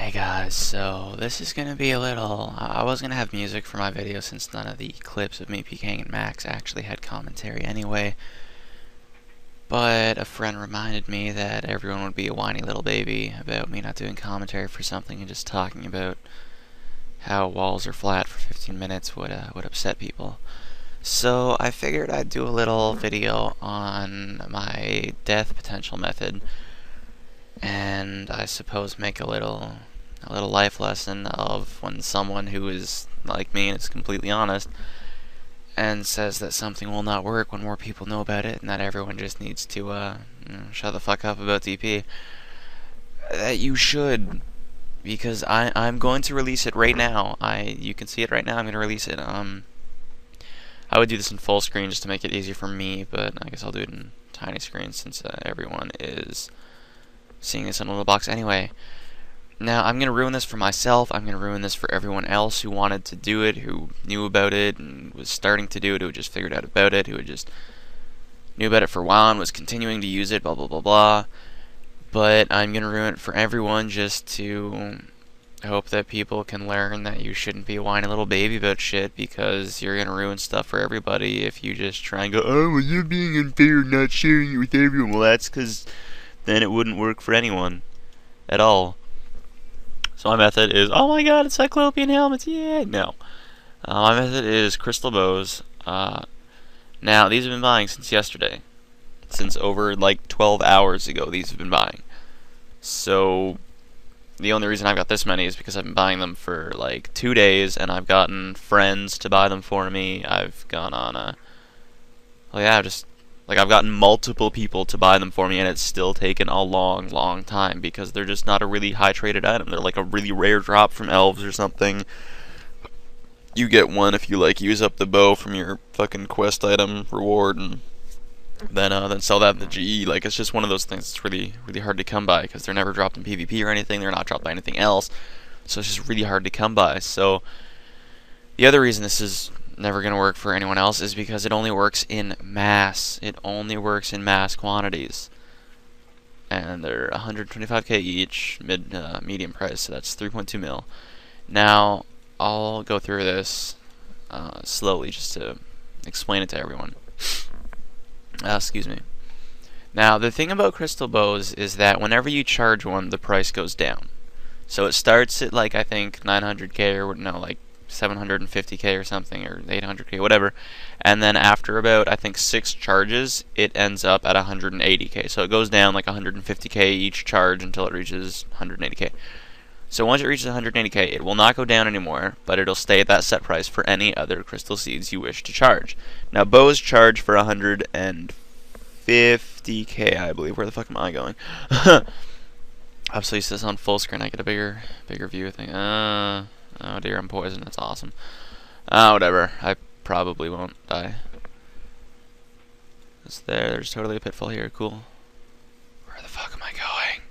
Hey guys, so this is gonna be a little. I was gonna have music for my video since none of the clips of me pking and Max actually had commentary anyway. But a friend reminded me that everyone would be a whiny little baby about me not doing commentary for something and just talking about how walls are flat for 15 minutes would upset people. So I figured I'd do a little video on my death potential method, and I suppose make a little life lesson of when someone who is like me and is completely honest and says that something will not work when more people know about it and that everyone just needs to shut the fuck up about DP, that you should, because I'm going to release it right now. You can see it right now. I'm going to release it. I would do this in full screen just to make it easier for me, but I guess I'll do it in tiny screen since everyone is seeing this in a little box anyway. Now, I'm going to ruin this for myself. I'm going to ruin this for everyone else who wanted to do it, who knew about it and was starting to do it, who just figured out about it, who just knew about it for a while and was continuing to use it, blah, blah, blah, blah. But I'm going to ruin it for everyone just to hope that people can learn that you shouldn't be a whiny little baby about shit, because you're going to ruin stuff for everybody if you just try and go, oh, well, you're being unfair and not sharing it with everyone. Well, that's because then it wouldn't work for anyone at all. So my method is, oh my god, it's Cyclopean helmets, yeah! No. My method is crystal bows. Now, these have been buying since yesterday. Since over, like, 12 hours ago, these have been buying. So, the only reason I've got this many is because I've been buying them for, like, 2 days, and I've gotten friends to buy them for me. I've gone on I've gotten multiple people to buy them for me, and it's still taken a long, long time because they're just not a really high-traded item. They're like a really rare drop from elves or something. You get one if you, like, use up the bow from your fucking quest item reward, and then sell that in the GE. Like, it's just one of those things that's really, really hard to come by because they're never dropped in PvP or anything. They're not dropped by anything else, so it's just really hard to come by. So the other reason this is never going to work for anyone else is because it only works in mass. It only works in mass quantities. And they're 125k each, medium price, so that's 3.2 mil. Now, I'll go through this slowly just to explain it to everyone. Excuse me. Now, the thing about crystal bows is that whenever you charge one, the price goes down. So it starts at, like, I think 900k or no, like 750k or something, or 800k, whatever, and then after about, I think, 6 charges, it ends up at 180k. So it goes down like 150k each charge until it reaches 180k. So once it reaches 180k, it will not go down anymore, but it'll stay at that set price for any other crystal seeds you wish to charge. Now, bows charge for 150k, I believe. Where the fuck am I going? I'm so used to this on full screen, I get a bigger view thing. Oh dear, I'm poisoned. That's awesome. Whatever. I probably won't die. It's there. There's totally a pitfall here. Cool. Where the fuck am I going?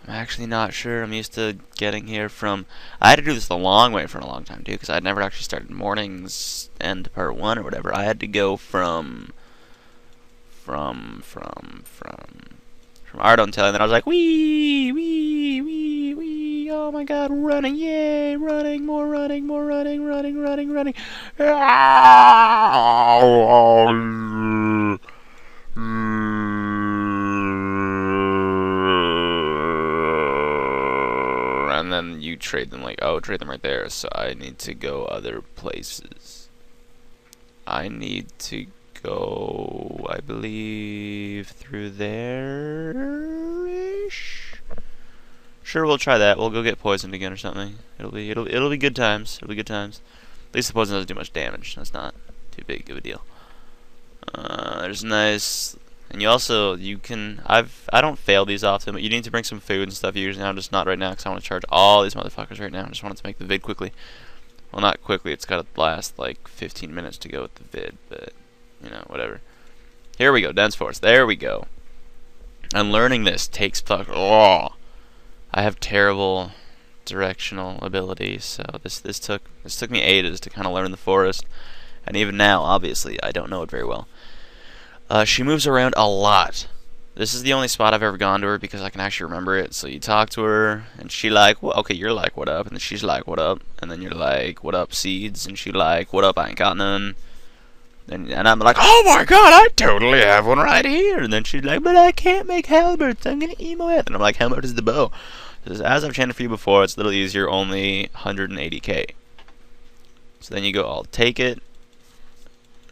I'm actually not sure. I'm used to getting here from... I had to do this the long way for a long time, too, because I'd never actually started mornings end part 1 or whatever. I had to go from Ardontel, and then I was like, wee, wee, wee, wee, oh my god, running, yay, running, more running, more running, running, running, running. And then you trade them, like, oh, trade them right there, so I need to go other places. I need to go, I believe, through there-ish? Sure, we'll try that. We'll go get poisoned again or something. It'll be good times. It'll be good times. At least the poison doesn't do much damage. That's not too big of a deal. There's nice, and you can. I don't fail these often, but you need to bring some food and stuff usually. I'm just not right now because I want to charge all these motherfuckers right now. I just wanted to make the vid quickly. Well, not quickly. It's got to last like 15 minutes to go with the vid, but you know, whatever. Here we go, dense forest. There we go. And learning this takes I have terrible directional ability, so this took me ages to kind of learn the forest, and even now, obviously, I don't know it very well. She moves around a lot. This is the only spot I've ever gone to her because I can actually remember it. So you talk to her, and she like, well, okay, you're like, what up? And then she's like, what up? And then you're like, what up, seeds? And she like, what up? I ain't got none. And I'm like, oh my god, I totally have one right here. And then she's like, but I can't make halberds. I'm gonna emo it. And I'm like, how much is the bow? Because as I've chanted for you before, it's a little easier, only 180k. So then you go, I'll take it.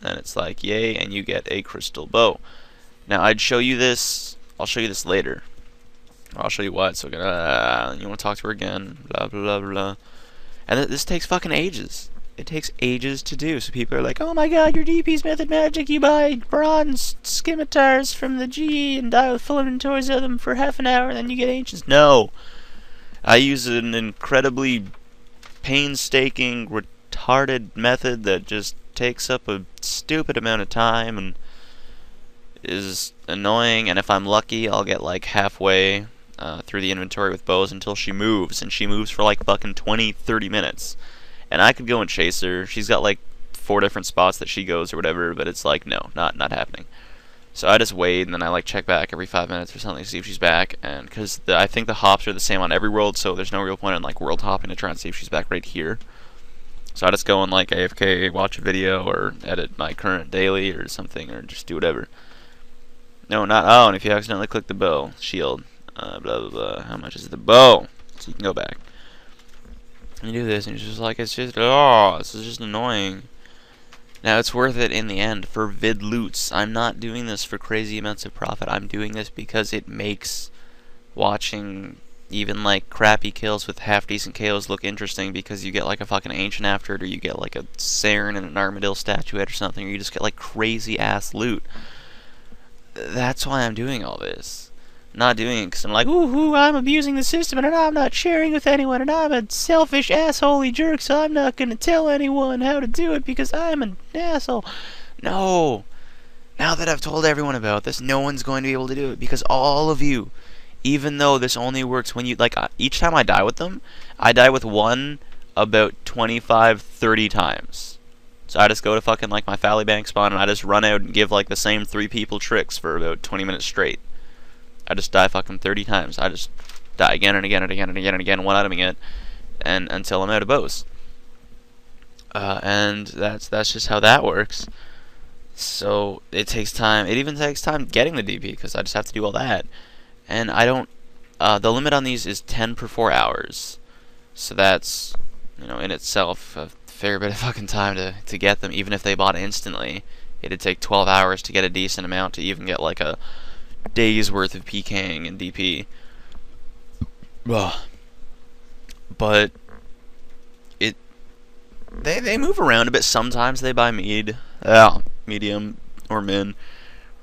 And it's like, yay, and you get a crystal bow. Now, I'd show you this. I'll show you this later. I'll show you what. So, you want to talk to her again. Blah, blah, blah, blah. And this takes fucking ages. It takes ages to do. So people are like, oh my god, your DP's method magic. You buy bronze scimitars from the G and die with full inventories of them for half an hour and then you get ancients. No. I use an incredibly painstaking, retarded method that just takes up a stupid amount of time and is annoying, and if I'm lucky I'll get like halfway through the inventory with bows until she moves, and she moves for like fucking 20-30 minutes, and I could go and chase her. She's got like 4 different spots that she goes or whatever, but it's like no, not happening. So I just wait, and then I like check back every 5 minutes or something to see if she's back, and because I think the hops are the same on every world, so there's no real point in like world hopping to try and see if she's back right here. So I just go and like AFK, watch a video, or edit my current daily or something, or just do whatever. No, not, oh, and if you accidentally click the bow, shield, blah, blah, blah, how much is the bow? So you can go back. And you do this, and you're just like, it's just, oh, this is just annoying. Now, it's worth it in the end for vid loots. I'm not doing this for crazy amounts of profit. I'm doing this because it makes watching even, like, crappy kills with half-decent KOs look interesting, because you get, like, a fucking ancient after it, or you get, like, a Saren and an Armadillo statuette or something, or you just get, like, crazy-ass loot. That's why I'm doing all this. Not doing it because I'm like, ooh, I'm abusing the system and I'm not sharing with anyone and I'm a selfish assholey jerk, so I'm not going to tell anyone how to do it because I'm an asshole. No. Now that I've told everyone about this, no one's going to be able to do it because all of you, even though this only works when you, like, each time I die with them, I die with one about 25-30 times. So I just go to fucking like my Fally Bank spawn and I just run out and give like the same 3 people tricks for about 20 minutes straight. I just die fucking 30 times. I just die again and again and again and again and again, one-iteming it, and until I'm out of bows. And that's just how that works. So it takes time. It even takes time getting the DP because I just have to do all that. And I don't. The limit on these is 10 per 4 hours. So that's, you know, in itself a fair bit of fucking time to get them. Even if they bought instantly, it'd take 12 hours to get a decent amount to even get like a day's worth of pking and DP. Ugh. But they move around a bit. Sometimes they buy medium or min,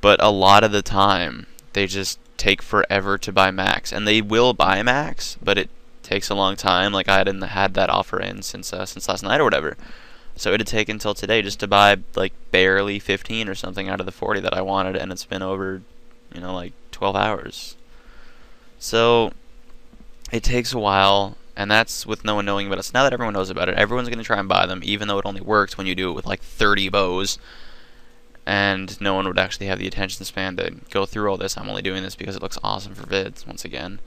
but a lot of the time they just take forever to buy max, and they will buy max, but it takes a long time. Like I hadn't had that offer in since last night or whatever, so it'd take until today just to buy like barely 15 or something out of the 40 that I wanted, and it's been over, you know, like 12 hours. So it takes a while, and that's with no one knowing about it. So now that everyone knows about it, everyone's going to try and buy them, even though it only works when you do it with like 30 bows, and no one would actually have the attention span to go through all this. I'm only doing this because it looks awesome for vids, once again.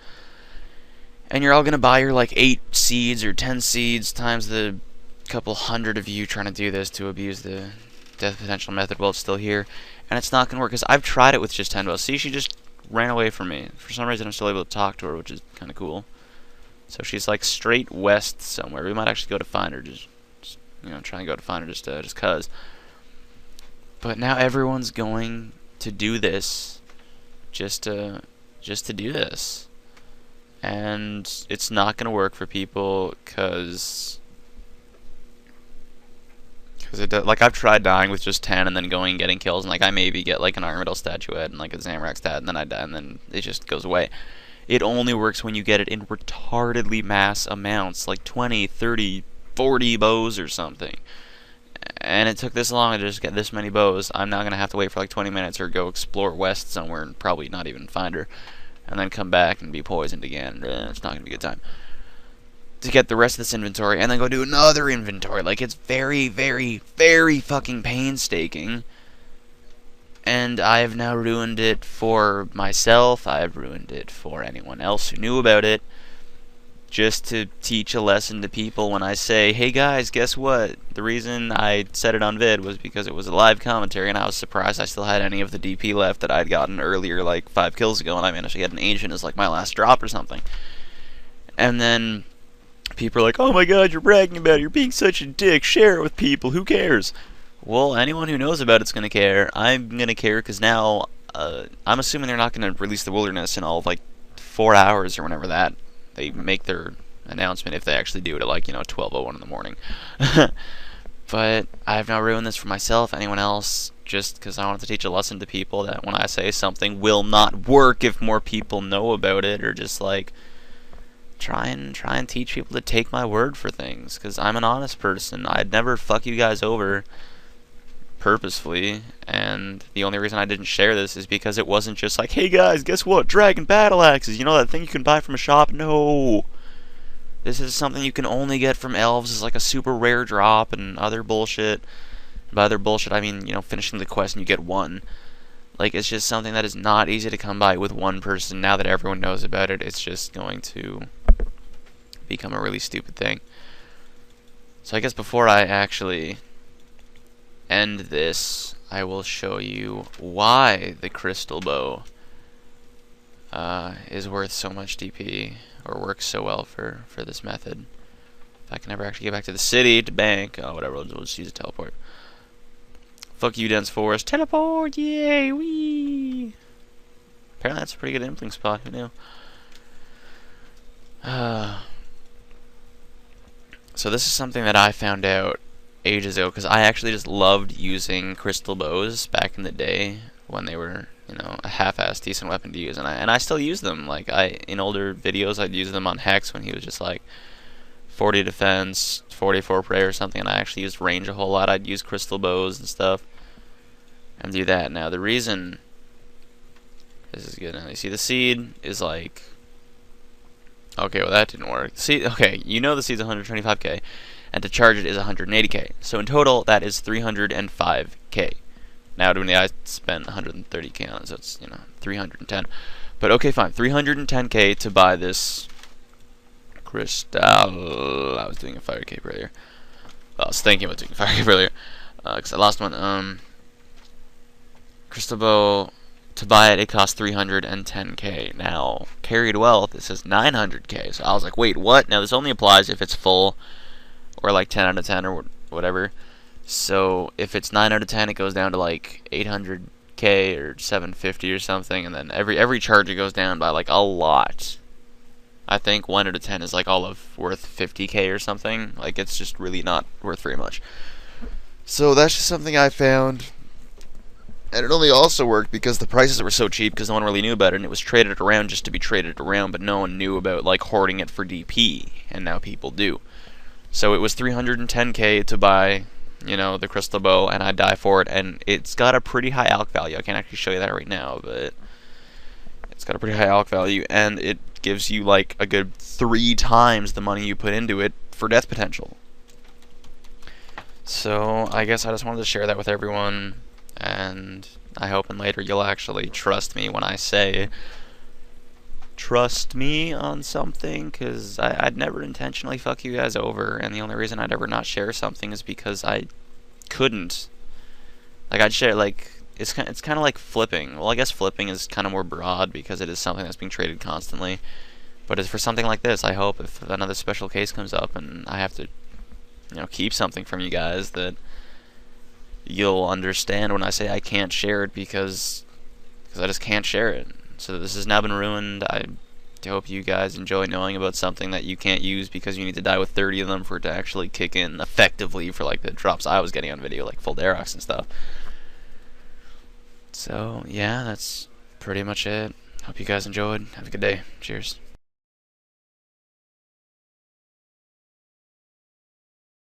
And you're all going to buy your like 8 seeds or 10 seeds times the couple hundred of you trying to do this to abuse the death potential method while it's still here. And it's not going to work because I've tried it with just 10 bows. See, she just ran away from me. For some reason, I'm still able to talk to her, which is kind of cool. So she's like straight west somewhere. We might actually go to find her, just you know, try and go to find her just cause. But now everyone's going to do this just to do this. And it's not going to work for people because like I've tried dying with just 10 and then going and getting kills, and like I maybe get like an Armadillo statuette and like a Zamorak stat, and then I die, and then it just goes away. It only works when you get it in retardedly mass amounts, like 20, 30, 40 bows or something. And it took this long to just get this many bows. I'm now going to have to wait for like 20 minutes or go explore west somewhere and probably not even find her. And then come back and be poisoned again. It's not going to be a good time. To get the rest of this inventory and then go do another inventory. Like, it's very, very, very fucking painstaking. And I have now ruined it for myself. I've ruined it for anyone else who knew about it. Just to teach a lesson to people when I say, hey guys, guess what? The reason I said it on vid was because it was a live commentary, and I was surprised I still had any of the DP left that I'd gotten earlier, like 5 kills ago, and I managed to get an ancient as like my last drop or something. And then people are like, oh my god, you're bragging about it, you're being such a dick, share it with people, who cares? Well, anyone who knows about it's gonna care. I'm gonna care because now, I'm assuming they're not gonna release the wilderness in all of like 4 hours or whenever that they make their announcement, if they actually do it at like, 12:01 in the morning. But I've now ruined this for myself, anyone else, just because I wanted to teach a lesson to people that when I say something will not work if more people know about it, or just like try and teach people to take my word for things, because I'm an honest person. I'd never fuck you guys over purposefully, and the only reason I didn't share this is because it wasn't just like, hey guys, guess what, dragon battle axes, you know that thing you can buy from a shop? No, this is something you can only get from elves as like a super rare drop and other bullshit. By other bullshit I mean, finishing the quest and you get one. Like, it's just something that is not easy to come by with one person. Now that everyone knows about it, it's just going to become a really stupid thing. So I guess before I actually end this, I will show you why the crystal bow is worth so much DP, or works so well for this method. If I can ever actually get back to the city to bank, whatever, we'll just use a teleport. Fuck you, dense forest. Teleport, yay, wee! Apparently that's a pretty good impling spot, who knew? So this is something that I found out ages ago, because I actually just loved using crystal bows back in the day when they were, a half-assed decent weapon to use, and I still use them. Like, in older videos I'd use them on Hex when he was just like 40 defense, 44 prayer or something, and I actually used range a whole lot. I'd use crystal bows and stuff and do that. Now the reason this is good, now you see the seed is like, okay, well that didn't work. See, okay, the seed's 125k, and to charge it is 180k. So in total, that is 305k. Now, I spent 130k on it, so it's, 310. But okay, fine, 310k to buy this crystal. I was doing a fire cape earlier. Well, I was thinking about doing a fire cape earlier, because I lost one. Crystal bow, to buy it, it costs 310k. Now, carried wealth, this is 900k. So I was like, wait, what? Now, this only applies if it's full, or like 10 out of 10 or whatever. So if it's 9 out of 10, it goes down to like 800k or 750 or something, and then every charge it goes down by like a lot. I think 1 out of 10 is like all of worth 50k or something. Like, it's just really not worth very much. So that's just something I found, and it only also worked because the prices were so cheap, because no one really knew about it, and it was traded around just to be traded around, but no one knew about like hoarding it for DP, and now people do. So it was 310k to buy, the crystal bow, and I'd die for it, and it's got a pretty high alch value. I can't actually show you that right now, but it's got a pretty high alch value, and it gives you like a good 3 times the money you put into it for death potential. So I guess I just wanted to share that with everyone, and I hope in later you'll actually trust me when I say trust me on something, because I'd never intentionally fuck you guys over, and the only reason I'd ever not share something is because I couldn't. Like, I'd share, like, it's kind of like flipping. Well, I guess flipping is kind of more broad because it is something that's being traded constantly, but it's for something like this. I hope if another special case comes up and I have to, keep something from you guys, that you'll understand when I say I can't share it, because I just can't share it. So this has now been ruined. I hope you guys enjoy knowing about something that you can't use because you need to die with 30 of them for it to actually kick in effectively for like the drops I was getting on video, like full Darox and stuff. So yeah, that's pretty much it. Hope you guys enjoyed. Have a good day. Cheers.